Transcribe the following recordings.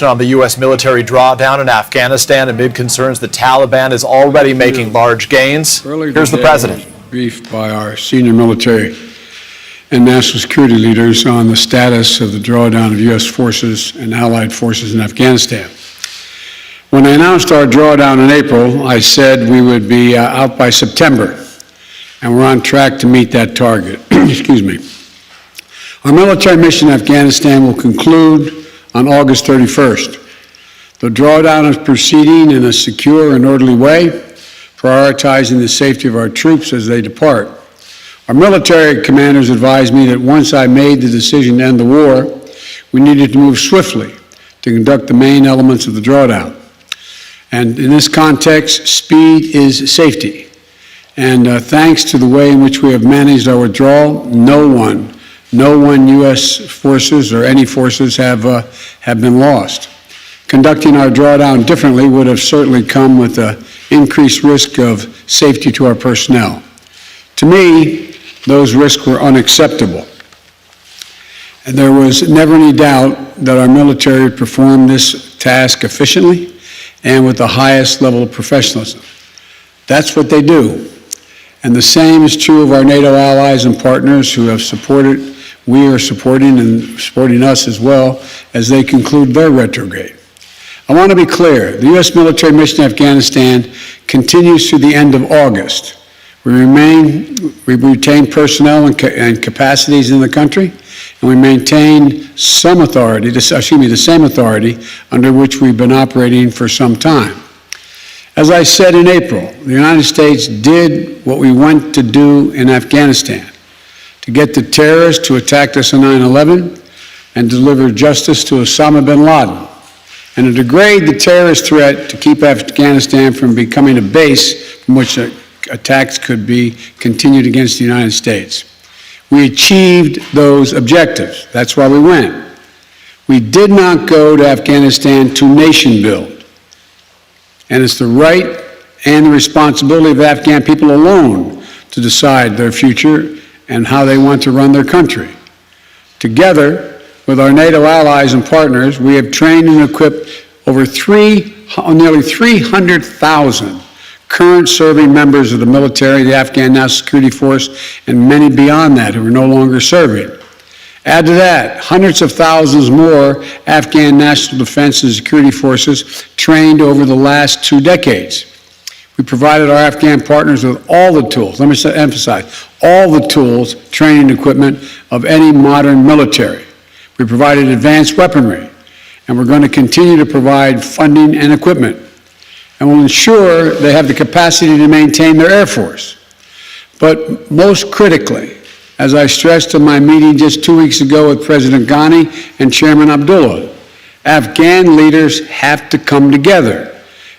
On the U.S. military drawdown in Afghanistan amid concerns the Taliban is already making large gains. Here's the president. Briefed by our senior military and national security leaders on the status of the drawdown of U.S. forces and allied forces in Afghanistan. When I announced our drawdown in April, I said we would be out by September, and we're on track to meet that target. Excuse me. Our military mission in Afghanistan will conclude on August 31st. The drawdown is proceeding in a secure and orderly way, prioritizing the safety of our troops as they depart. Our military commanders advised me that once I made the decision to end the war, we needed to move swiftly to conduct the main elements of the drawdown. And in this context, speed is safety. And thanks to the way in which we have managed our withdrawal, no one U.S. forces or any forces have been lost. Conducting our drawdown differently would have certainly come with an increased risk of safety to our personnel. To me, those risks were unacceptable. And there was never any doubt that our military performed this task efficiently and with the highest level of professionalism. That's what they do. And the same is true of our NATO allies and partners who have supported. We are supporting and supporting us as well as they conclude their retrograde. I want to be clear. The U.S. military mission in Afghanistan continues through the end of August. We retain personnel and capacities in the country, and we maintain the same authority under which we've been operating for some time. As I said in April, the United States did what we went to do in Afghanistan, to get the terrorists who attacked us on 9/11 and deliver justice to Osama bin Laden, and to degrade the terrorist threat to keep Afghanistan from becoming a base from which attacks could be continued against the United States. We achieved those objectives. That's why we went. We did not go to Afghanistan to nation build, and it's the right and the responsibility of the Afghan people alone to decide their future and how they want to run their country. Together with our NATO allies and partners, we have trained and equipped over nearly 300,000 current serving members of the military, the Afghan National Security Force, and many beyond that who are no longer serving. Add to that hundreds of thousands more Afghan national defense and security forces trained over the last 2 decades. We provided our Afghan partners with all the tools, let me emphasize, all the tools, training, and equipment of any modern military. We provided advanced weaponry, and we're going to continue to provide funding and equipment, and we'll ensure they have the capacity to maintain their Air Force. But most critically, as I stressed in my meeting just 2 weeks ago with President Ghani and Chairman Abdullah, Afghan leaders have to come together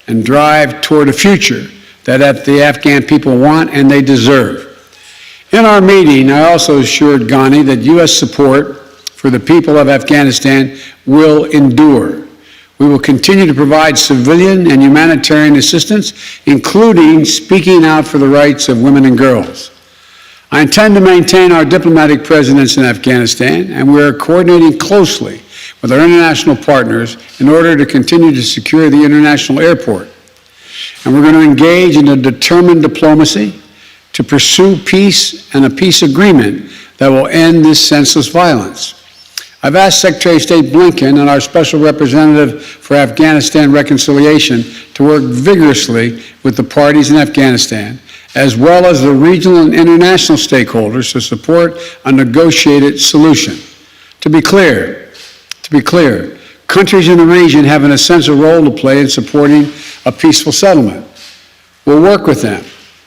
and drive toward a future that the Afghan people want and they deserve. In our meeting, I also assured Ghani that U.S. support for the people of Afghanistan will endure. We will continue to provide civilian and humanitarian assistance, including speaking out for the rights of women and girls. I intend to maintain our diplomatic presence in Afghanistan, and we are coordinating closely with our international partners in order to continue to secure the international airport. And we're going to engage in a determined diplomacy to pursue peace and a peace agreement that will end this senseless violence. I've asked Secretary of State Blinken and our Special Representative for Afghanistan Reconciliation to work vigorously with the parties in Afghanistan, as well as the regional and international stakeholders to support a negotiated solution. To be clear, countries in the region have an essential role to play in supporting a peaceful settlement. We'll work with them,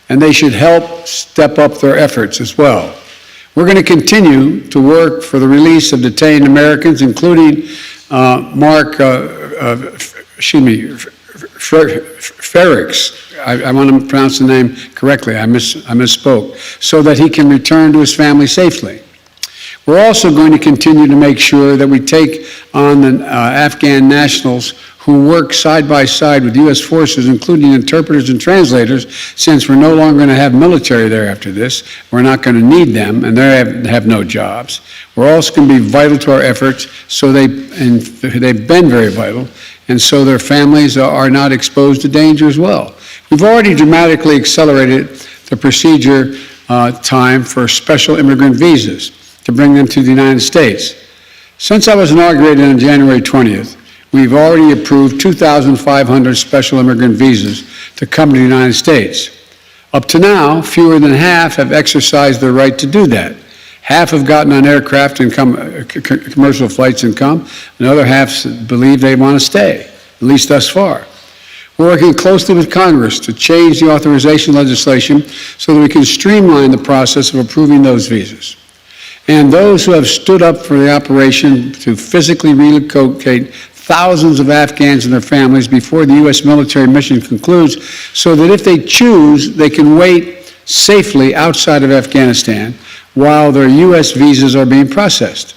and they should help step up their efforts as well. We're going to continue to work for the release of detained Americans, including Ferrix. I want to pronounce the name correctly. I misspoke, so that he can return to his family safely. We're also going to continue to make sure that we take on the Afghan nationals who work side by side with U.S. forces, including interpreters and translators, since we're no longer going to have military there after this. We're not going to need them, and they have no jobs. We're also going to be vital to our efforts, and they've been very vital, and so their families are not exposed to danger as well. We've already dramatically accelerated the procedure time for special immigrant visas to bring them to the United States. Since I was inaugurated on January 20th, we've already approved 2,500 special immigrant visas to come to the United States. Up to now, fewer than half have exercised their right to do that. Half have gotten on aircraft and commercial flights and come, and the other half believe they want to stay, at least thus far. We're working closely with Congress to change the authorization legislation so that we can streamline the process of approving those visas. And those who have stood up for the operation to physically relocate thousands of Afghans and their families before the U.S. military mission concludes, so that if they choose, they can wait safely outside of Afghanistan while their U.S. visas are being processed.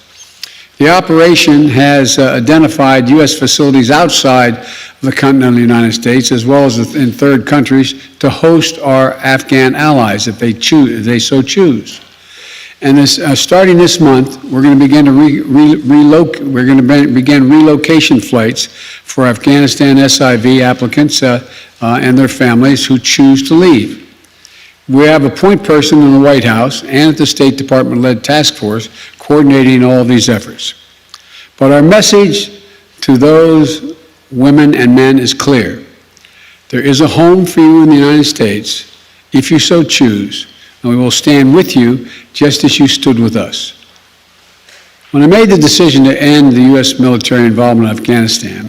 The operation has identified U.S. facilities outside the continental United States, as well as in third countries, to host our Afghan allies if they so choose. And starting this month, we're going to begin begin relocation flights for Afghanistan SIV applicants and their families who choose to leave. We have a point person in the White House and at the State Department-led task force coordinating all of these efforts. But our message to those women and men is clear. There is a home for you in the United States if you so choose, and we will stand with you just as you stood with us. When I made the decision to end the U.S. military involvement in Afghanistan,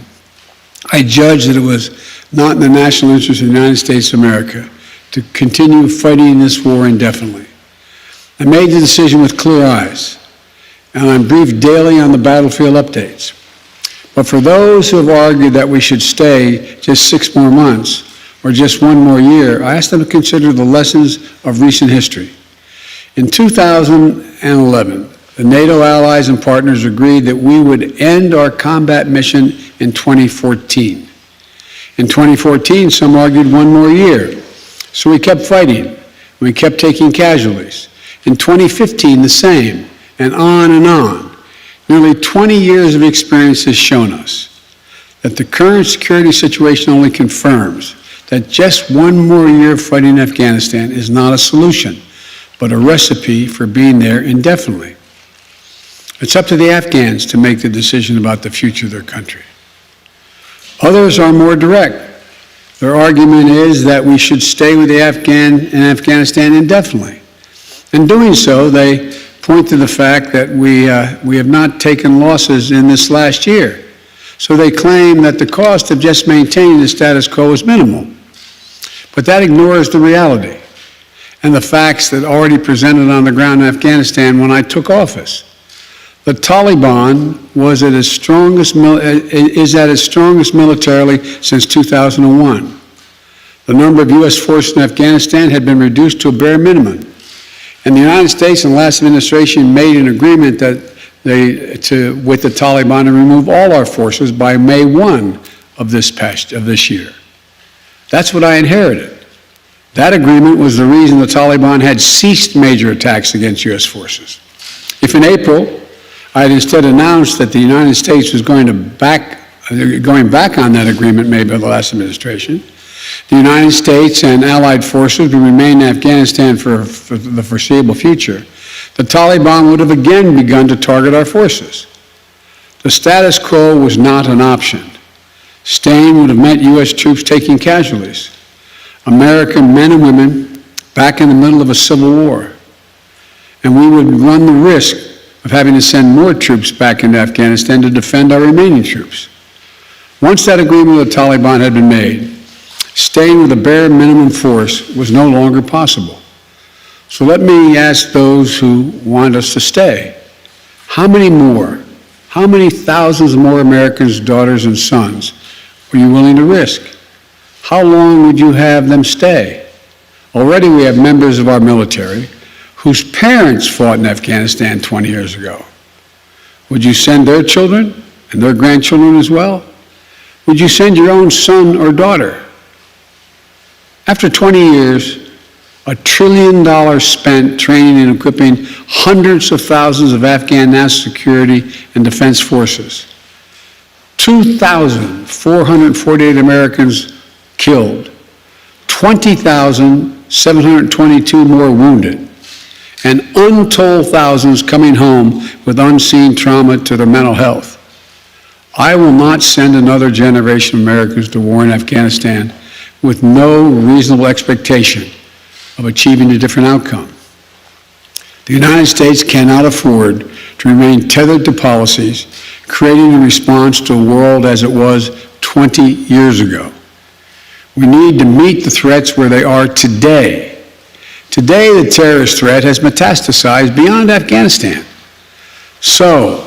I judged that it was not in the national interest of the United States of America to continue fighting this war indefinitely. I made the decision with clear eyes, and I'm briefed daily on the battlefield updates. But for those who have argued that we should stay just 6 more months or just 1 more year, I ask them to consider the lessons of recent history. In 2011, the NATO allies and partners agreed that we would end our combat mission in 2014. In 2014, some argued 1 more year. So we kept fighting. We kept taking casualties. In 2015, the same, and on and on. Nearly 20 years of experience has shown us that the current security situation only confirms that just 1 more year fighting Afghanistan is not a solution, but a recipe for being there indefinitely. It's up to the Afghans to make the decision about the future of their country. Others are more direct. Their argument is that we should stay with the Afghanistan indefinitely. In doing so, they point to the fact that we have not taken losses in this last year. So they claim that the cost of just maintaining the status quo is minimal. But that ignores the reality and the facts that already presented on the ground in Afghanistan when I took office. The Taliban is at its strongest militarily since 2001. The number of U.S. forces in Afghanistan had been reduced to a bare minimum. And the United States and the last administration made an agreement with the Taliban to remove all our forces by May 1 of this year. That's what I inherited. That agreement was the reason the Taliban had ceased major attacks against U.S. forces. If in April I had instead announced that the United States was going back on that agreement made by the last administration, the United States and allied forces would remain in Afghanistan for the foreseeable future, the Taliban would have again begun to target our forces. The status quo was not an option. Staying would have meant U.S. troops taking casualties. American men and women back in the middle of a civil war. And we would run the risk of having to send more troops back into Afghanistan to defend our remaining troops. Once that agreement with the Taliban had been made, staying with a bare minimum force was no longer possible. So let me ask those who want us to stay, how many thousands more Americans' daughters and sons are you willing to risk? How long would you have them stay? Already we have members of our military whose parents fought in Afghanistan 20 years ago? Would you send their children and their grandchildren as well? Would you send your own son or daughter? After 20 years, $1 trillion spent training and equipping hundreds of thousands of Afghan national security and defense forces. 2,448 Americans killed, 20,722 more wounded, and untold thousands coming home with unseen trauma to their mental health. I will not send another generation of Americans to war in Afghanistan with no reasonable expectation of achieving a different outcome. The United States cannot afford to remain tethered to policies created in response to a world as it was 20 years ago. We need to meet the threats where they are today. Today, the terrorist threat has metastasized beyond Afghanistan. So,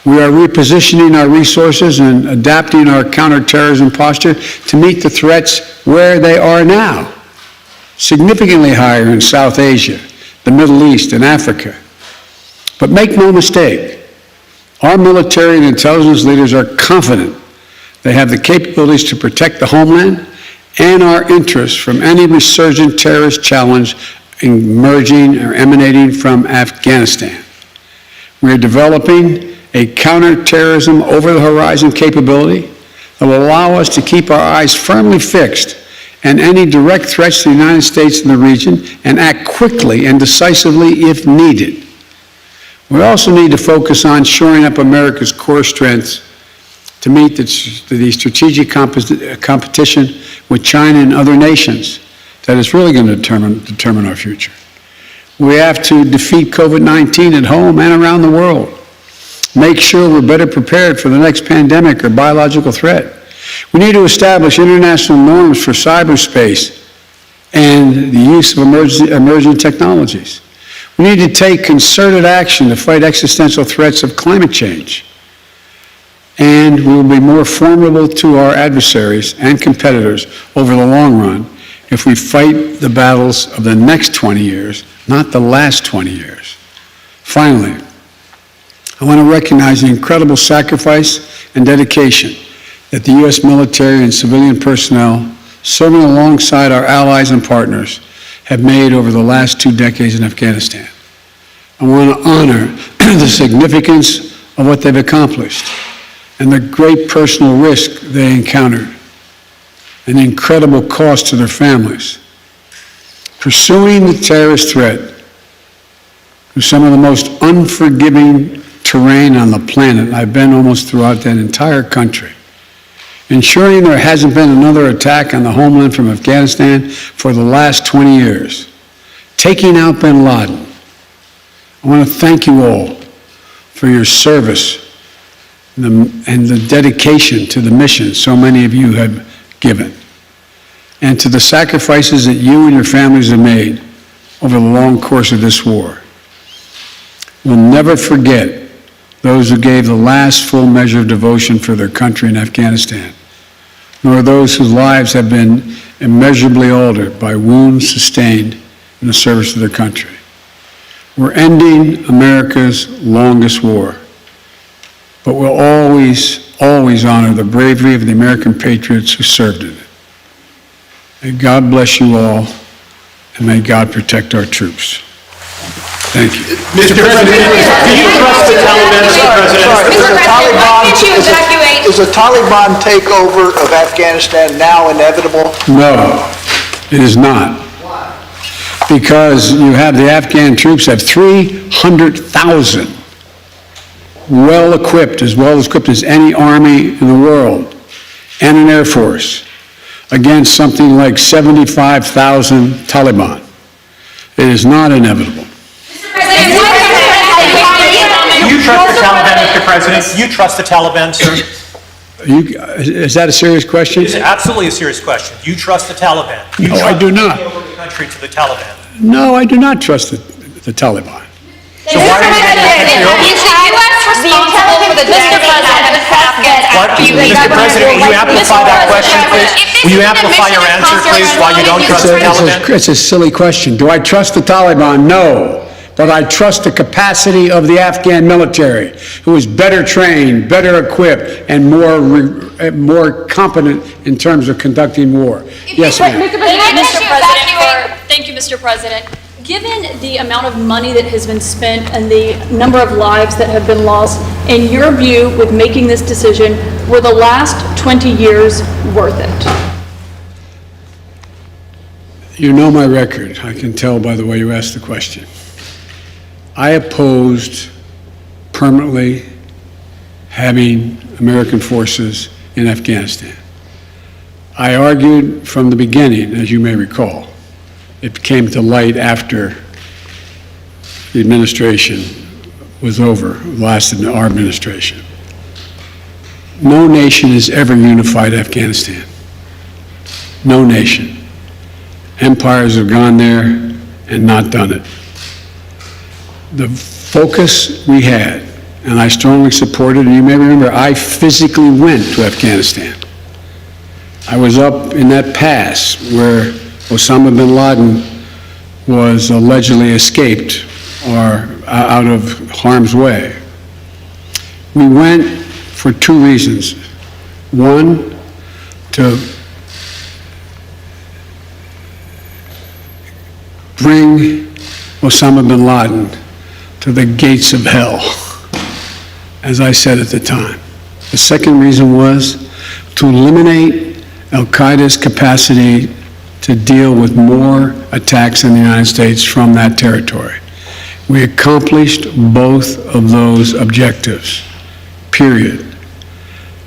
we are repositioning our resources and adapting our counterterrorism posture to meet the threats where they are now, significantly higher in South Asia, the Middle East, and Africa. But make no mistake, our military and intelligence leaders are confident they have the capabilities to protect the homeland and our interests from any resurgent terrorist challenge emerging or emanating from Afghanistan. We are developing a counterterrorism over-the-horizon capability that will allow us to keep our eyes firmly fixed on any direct threats to the United States and the region and act quickly and decisively if needed. We also need to focus on shoring up America's core strengths to meet the strategic competition with China and other nations that is really going to determine our future. We have to defeat COVID-19 at home and around the world. Make sure we're better prepared for the next pandemic or biological threat. We need to establish international norms for cyberspace and the use of emerging technologies. We need to take concerted action to fight existential threats of climate change. And we will be more formidable to our adversaries and competitors over the long run if we fight the battles of the next 20 years, not the last 20 years. Finally, I want to recognize the incredible sacrifice and dedication that the U.S. military and civilian personnel serving alongside our allies and partners have made over the last 2 decades in Afghanistan. I want to honor the significance of what they've accomplished and the great personal risk they encountered and the incredible cost to their families. Pursuing the terrorist threat through some of the most unforgiving terrain on the planet, I've been almost throughout that entire country, ensuring there hasn't been another attack on the homeland from Afghanistan for the last 20 years, taking out bin Laden. I want to thank you all for your service and the dedication to the mission so many of you have given, and to the sacrifices that you and your families have made over the long course of this war. We'll never forget those who gave the last full measure of devotion for their country in Afghanistan, nor those whose lives have been immeasurably altered by wounds sustained in the service of their country. We're ending America's longest war, but we'll always, always honor the bravery of the American patriots who served in it. May God bless you all, and may God protect our troops. Thank you. Mr. President, do you trust the Taliban, Mr. President? Is the Taliban takeover of Afghanistan now inevitable? No, it is not. Why? Because you have the Afghan troops have 300,000 well-equipped as any army in the world, and an air force, against something like 75,000 Taliban. It is not inevitable. Do you trust the Taliban, Mr. President? Do you trust the Taliban, sir? Is that a serious question? It's absolutely a serious question. Do you trust the Taliban? No, I do not. Over the country to the Taliban? No, I do not trust the Taliban. So why are you Is the U.S. responsible for the death of Mr. President, will you amplify that question, please? Will you amplify your answer, please, why you don't trust the Taliban? It's a silly question. Do I trust the Taliban? No. But I trust the capacity of the Afghan military, who is better trained, better equipped, and more competent in terms of conducting war. Yes, ma'am. Thank you, Mr. President. Given the amount of money that has been spent and the number of lives that have been lost, in your view, with making this decision, were the last 20 years worth it? You know my record. I can tell by the way you asked the question. I opposed permanently having American forces in Afghanistan. I argued from the beginning, as you may recall. It came to light after the administration was over, lasted our administration. No nation has ever unified Afghanistan. No nation. Empires have gone there and not done it. The focus we had, and I strongly supported, and you may remember, I physically went to Afghanistan. I was up in that pass where Osama bin Laden was allegedly escaped or out of harm's way. We went for two reasons. One, to bring Osama bin Laden to the gates of hell, as I said at the time. The second reason was to eliminate al-Qaeda's capacity to deal with more attacks in the United States from that territory. We accomplished both of those objectives, period.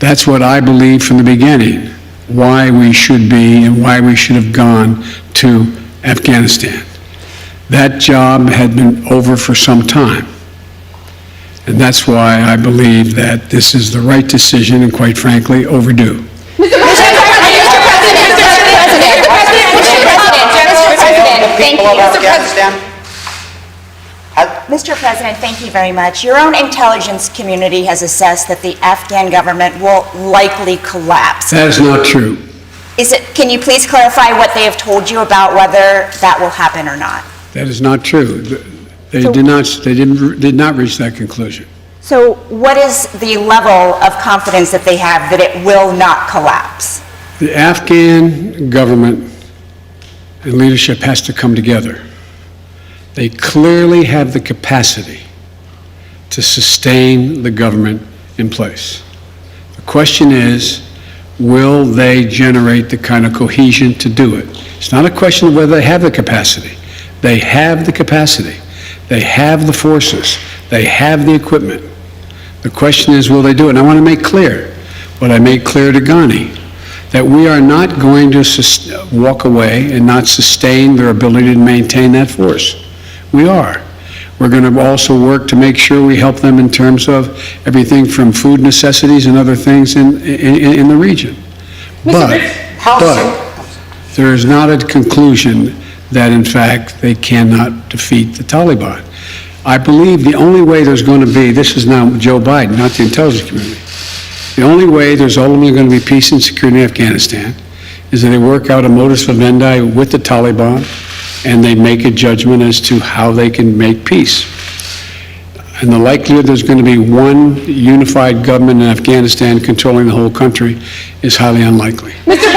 That's what I believed from the beginning, why we should be and why we should have gone to Afghanistan. That job had been over for some time. And that's why I believe that this is the right decision and, quite frankly, overdue. Mr. President, thank you very much. Your own intelligence community has assessed that the Afghan government will likely collapse. That is not true. Can you please clarify what they have told you about whether that will happen or not? That is not true. They did not reach that conclusion. So what is the level of confidence that they have that it will not collapse? The Afghan government and leadership has to come together. They clearly have the capacity to sustain the government in place. The question is, will they generate the kind of cohesion to do it? It's not a question of whether they have the capacity. They have the capacity. They have the forces. They have the equipment. The question is, will they do it? And I want to make clear what I made clear to Ghani, that we are not going to walk away and not sustain their ability to maintain that force. We are. We're going to also work to make sure we help them in terms of everything from food necessities and other things in the region. But there is not a conclusion that, in fact, they cannot defeat the Taliban. I believe the only way there's going to be, this is now Joe Biden, not the intelligence community, the only way there's ultimately going to be peace and security in Afghanistan is that they work out a modus vivendi with the Taliban and they make a judgment as to how they can make peace. And the likelihood there's going to be one unified government in Afghanistan controlling the whole country is highly unlikely. Mr.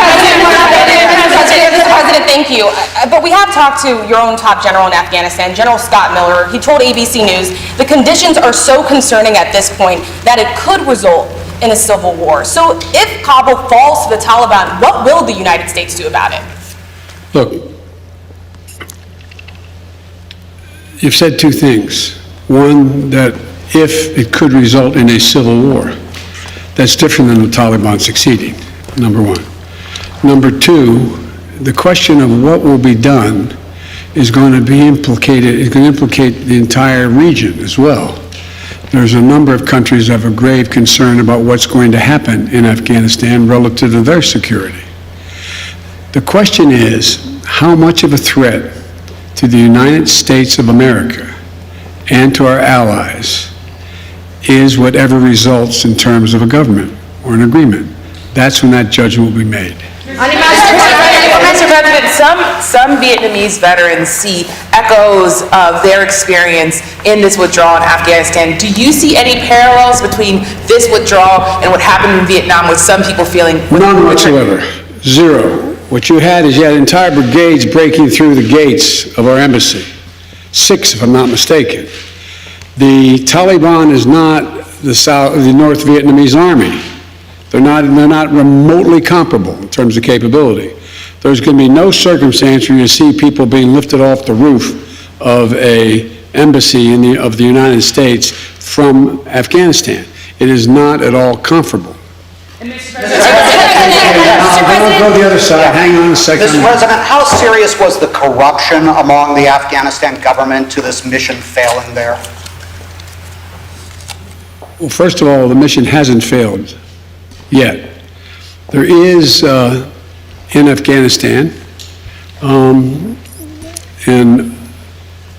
President, thank you. But we have talked to your own top general in Afghanistan, General Scott Miller. He told ABC News the conditions are so concerning at this point that it could result in a civil war. So if Kabul falls to the Taliban, what will the United States do about it? Look, you've said two things. One, that if it could result in a civil war, that's different than the Taliban succeeding, number one. Number two, the question of what will be done is going to be implicated, is going to implicate the entire region as well. There's a number of countries that have a grave concern about what's going to happen in Afghanistan relative to their security. The question is, how much of a threat to the United States of America and to our allies is whatever results in terms of a government or an agreement. That's when that judgment will be made. Mr. President, some Vietnamese veterans see echoes of their experience in this withdrawal in Afghanistan. Do you see any parallels between this withdrawal and what happened in Vietnam with some people feeling? None whatsoever. Zero. What you had is you had entire brigades breaking through the gates of our embassy. 6, if I'm not mistaken. The Taliban is not the North Vietnamese army. They're not remotely comparable in terms of capability. There's going to be no circumstance where you see people being lifted off the roof of an embassy of the United States from Afghanistan. It is not at all comparable. Mr. I'll go the other side. Hang on a second. Mr. President, how serious was the corruption among the Afghanistan government to this mission failing there? Well, first of all, the mission hasn't failed yet. There is, in Afghanistan, in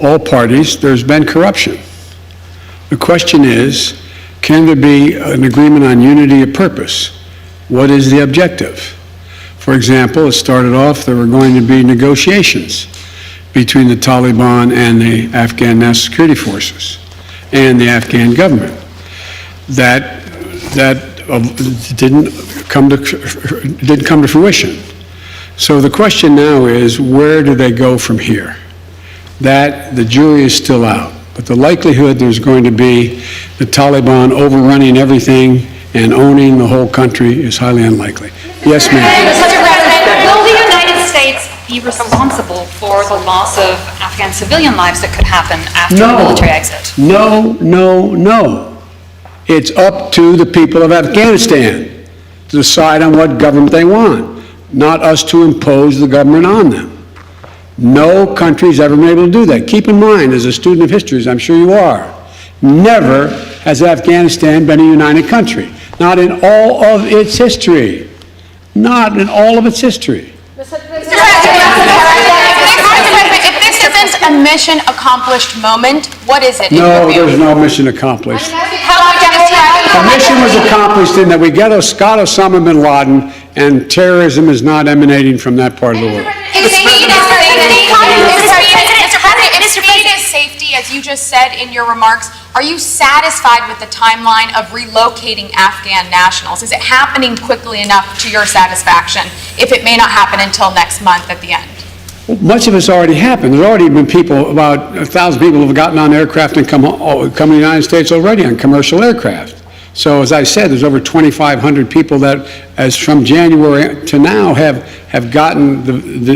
all parties, there's been corruption. The question is, can there be an agreement on unity of purpose? What is the objective? For example, it started off there were going to be negotiations between the Taliban and the Afghan National Security Forces and the Afghan government. That didn't come to fruition. So the question now is, where do they go from here? That the jury is still out. But the likelihood there's going to be the Taliban overrunning everything and owning the whole country is highly unlikely. Yes, ma'am. Mr. President, will the United States be responsible for the loss of Afghan civilian lives that could happen after the military exit? No. It's up to the people of Afghanistan to decide on what government they want, not us to impose the government on them. No country's ever been able to do that. Keep in mind, as a student of history, as I'm sure you are, never has Afghanistan been a united country. Not in all of its history. Not in all of its history. Mr. President, if this isn't a mission accomplished moment, what is it? No, there's no mission accomplished. The mission was accomplished in that we got Osama bin Laden, and terrorism is not emanating from that part of the world. Safety, as you just said in your remarks, are you satisfied with the timeline of relocating Afghan nationals? Is it happening quickly enough to your satisfaction, if it may not happen until next month at the end? Well, much of it's already happened. There's already been people, about 1,000 people have gotten on aircraft and come to the United States already on commercial aircraft. So as I said, there's over 2,500 people that, as from January to now, have gotten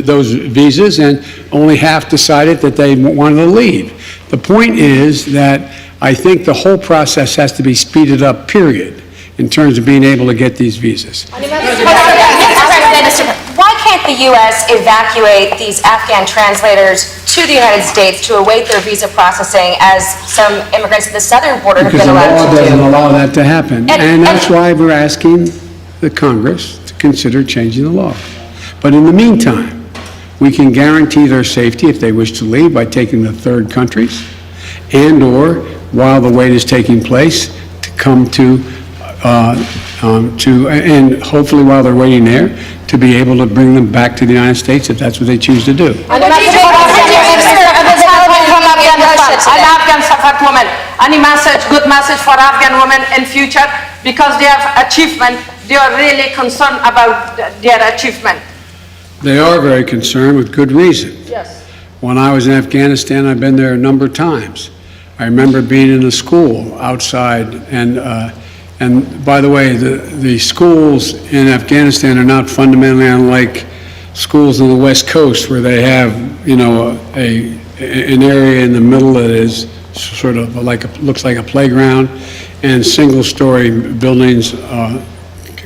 those visas, and only half decided that they wanted to leave. The point is that I think the whole process has to be speeded up, period, in terms of being able to get these visas. Why can't the U.S. evacuate these Afghan translators to the United States to await their visa processing, as some immigrants at the southern border have been allowed to do? Because the law doesn't allow that to happen. And that's why we're asking the Congress to consider changing the law. But in the meantime, we can guarantee their safety if they wish to leave by taking them to third countries, and/or while the wait is taking place, to come and hopefully while they're waiting there, to be able to bring them back to the United States if that's what they choose to do. Afghan suffered women. Any message, good message for Afghan women in future, because they have achievement, they are really concerned about their achievement. They are very concerned with good reason. Yes. When I was in Afghanistan, I've been there a number of times. I remember being in a school outside, and by the way, the schools in Afghanistan are not fundamentally unlike schools on the West Coast, where they have, an area in the middle that is sort of looks like a playground, and single-story buildings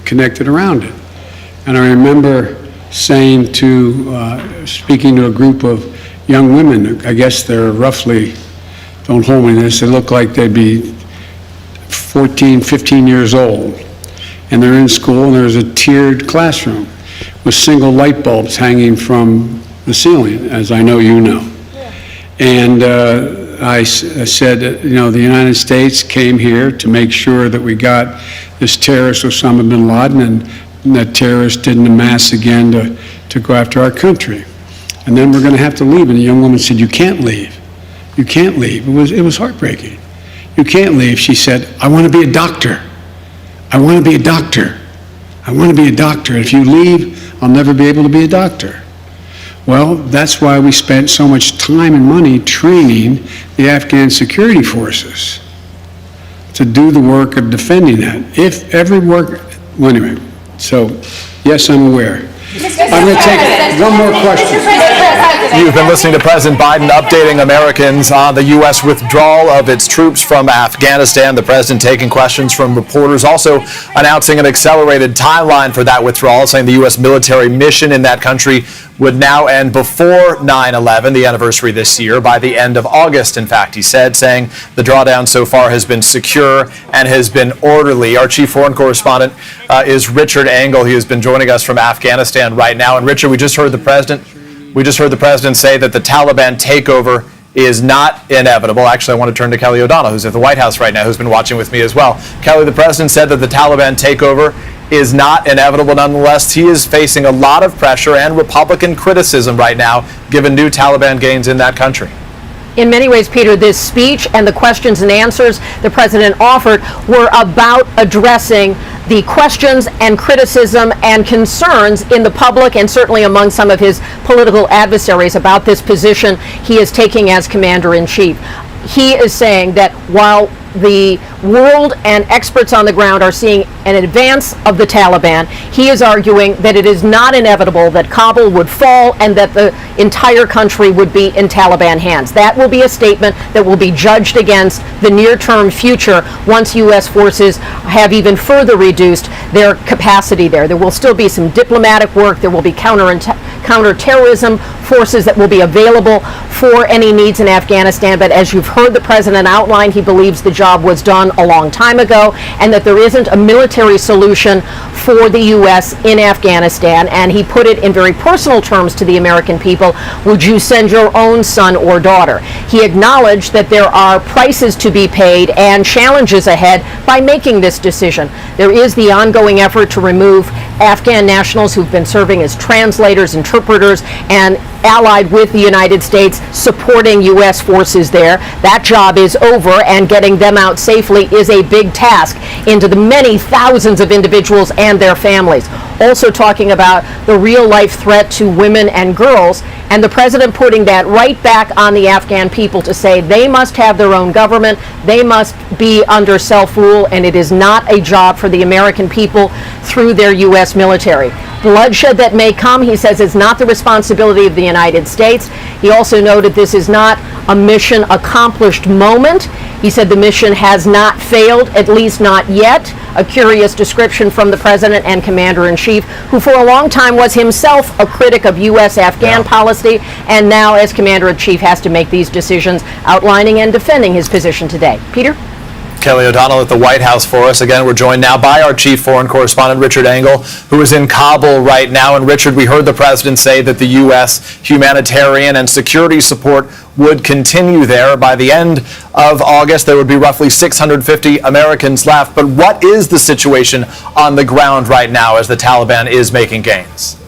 connected around it. And I remember speaking to a group of young women. I guess they're roughly, don't hold me to this, they look like they'd be 14, 15 years old. And they're in school, and there's a tiered classroom with single light bulbs hanging from the ceiling, as I know you know. And I said that, the United States came here to make sure that we got this terrorist Osama bin Laden and that terrorist didn't amass again to go after our country. And then we're going to have to leave. And the young woman said, "You can't leave. You can't leave." It was heartbreaking. "You can't leave." She said, "I want to be a doctor. I want to be a doctor. I want to be a doctor. If you leave, I'll never be able to be a doctor." Well, that's why we spent so much time and money training the Afghan security forces to do the work of defending that. Anyway, so yes, I'm aware. I'm going to take one more question. You've been listening to President Biden updating Americans on the U.S. withdrawal of its troops from Afghanistan. The president taking questions from reporters, also announcing an accelerated timeline for that withdrawal, saying the U.S. military mission in that country would now end before 9/11, the anniversary this year, by the end of August, in fact, he said, saying the drawdown so far has been secure and has been orderly. Our chief foreign correspondent is Richard Engel. He has been joining us from Afghanistan right now. And Richard, we just heard the president say that the Taliban takeover is not inevitable. Actually, I want to turn to Kelly O'Donnell, who's at the White House right now, who's been watching with me as well. Kelly, the president said that the Taliban takeover is not inevitable. Nonetheless, he is facing a lot of pressure and Republican criticism right now, given new Taliban gains in that country. In many ways, Peter, this speech and the questions and answers the president offered were about addressing the questions and criticism and concerns in the public and certainly among some of his political adversaries about this position he is taking as commander-in-chief. He is saying that while the world and experts on the ground are seeing an advance of the Taliban, he is arguing that it is not inevitable that Kabul would fall and that the entire country would be in Taliban hands. That will be a statement that will be judged against the near-term future once U.S. forces have even further reduced their capacity there. There will still be some diplomatic work. There will be counterterrorism forces that will be available for any needs in Afghanistan. But as you've heard the president outline, he believes the job was done a long time ago and that there isn't a military solution for the U.S. in Afghanistan. And he put it in very personal terms to the American people: would you send your own son or daughter? He acknowledged that there are prices to be paid and challenges ahead by making this decision. There is the ongoing effort to remove Afghan nationals who've been serving as translators, interpreters, and allied with the United States, supporting U.S. forces there. That job is over, and getting them out safely is a big task into the many thousands of individuals and their families. Also talking about the real-life threat to women and girls, and the president putting that right back on the Afghan people to say they must have their own government, they must be under self-rule, and it is not a job for the American people through their U.S. military. Bloodshed that may come, he says, is not the responsibility of the United States. He also noted this is not a mission accomplished moment. He said the mission has not failed, at least not yet. A curious description from the president and commander-in-chief, who for a long time was himself a critic of U.S.-Afghan policy, and now as commander-in-chief has to make these decisions, outlining and defending his position today. Peter? Kelly O'Donnell at the White House for us. Again, we're joined now by our chief foreign correspondent, Richard Engel, who is in Kabul right now. And Richard, we heard the president say that the U.S. humanitarian and security support would continue there. By the end of August, there would be roughly 650 Americans left. But what is the situation on the ground right now as the Taliban is making gains?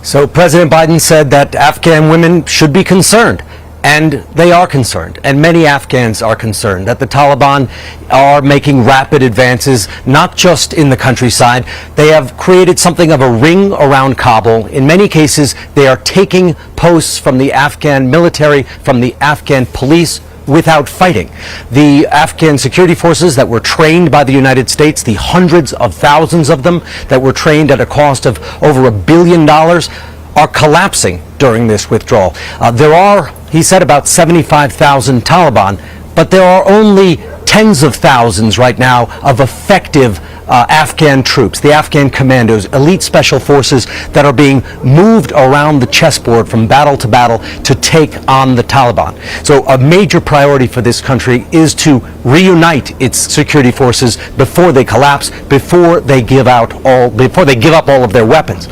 So President Biden said that Afghan women should be concerned. And they are concerned, and many Afghans are concerned that the Taliban are making rapid advances, not just in the countryside. They have created something of a ring around Kabul. In many cases, they are taking posts from the Afghan military, from the Afghan police, without fighting. The Afghan security forces that were trained by the United States, the hundreds of thousands of them that were trained at a cost of over $1 billion, are collapsing during this withdrawal. There are, he said, about 75,000 Taliban, but there are only tens of thousands right now of effective Afghan troops, the Afghan commandos, elite special forces that are being moved around the chessboard from battle to battle to take on the Taliban. So a major priority for this country is to reunite its security forces before they collapse, before they give up all of their weapons.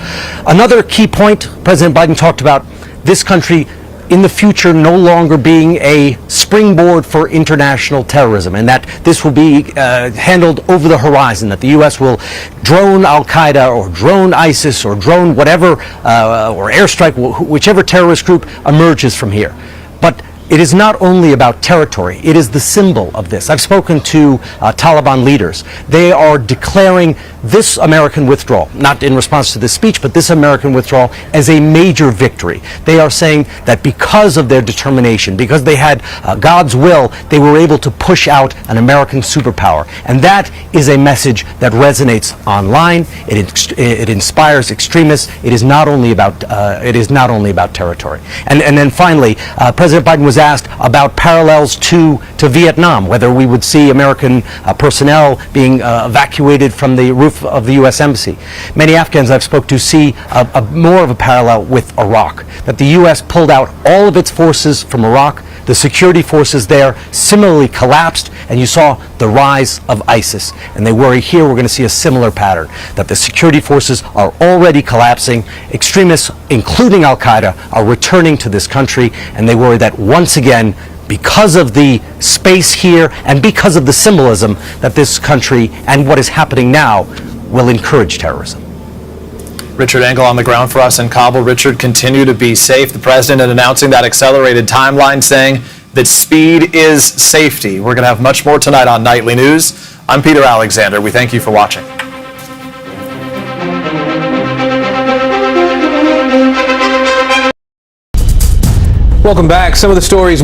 Another key point President Biden talked about: this country in the future no longer being a springboard for international terrorism, and that this will be handled over the horizon, that the U.S. will drone Al-Qaeda or drone ISIS or drone whatever, or airstrike, whichever terrorist group emerges from here. But it is not only about territory, it is the symbol of this. I've spoken to Taliban leaders. They are declaring this American withdrawal, not in response to this speech, but this American withdrawal as a major victory. They are saying that because of their determination, because they had God's will, they were able to push out an American superpower. And that is a message that resonates online. It inspires extremists. It is not only about territory. And then finally, President Biden was asked about parallels to Vietnam, whether we would see American personnel being evacuated from the roof of the U.S. Embassy. Many Afghans I've spoke to see more of a parallel with Iraq, that the U.S. pulled out all of its forces from Iraq. The security forces there similarly collapsed, and you saw the rise of ISIS. And they worry here we're going to see a similar pattern, that the security forces are already collapsing. Extremists, including Al-Qaeda, are returning to this country, and they worry that once again, because of the space here and because of the symbolism, that this country and what is happening now will encourage terrorism. Richard Engel on the ground for us in Kabul. Richard, continue to be safe. The president announcing that accelerated timeline, saying that speed is safety. We're going to have much more tonight on Nightly News. I'm Peter Alexander. We thank you for watching. Welcome back. Some of the stories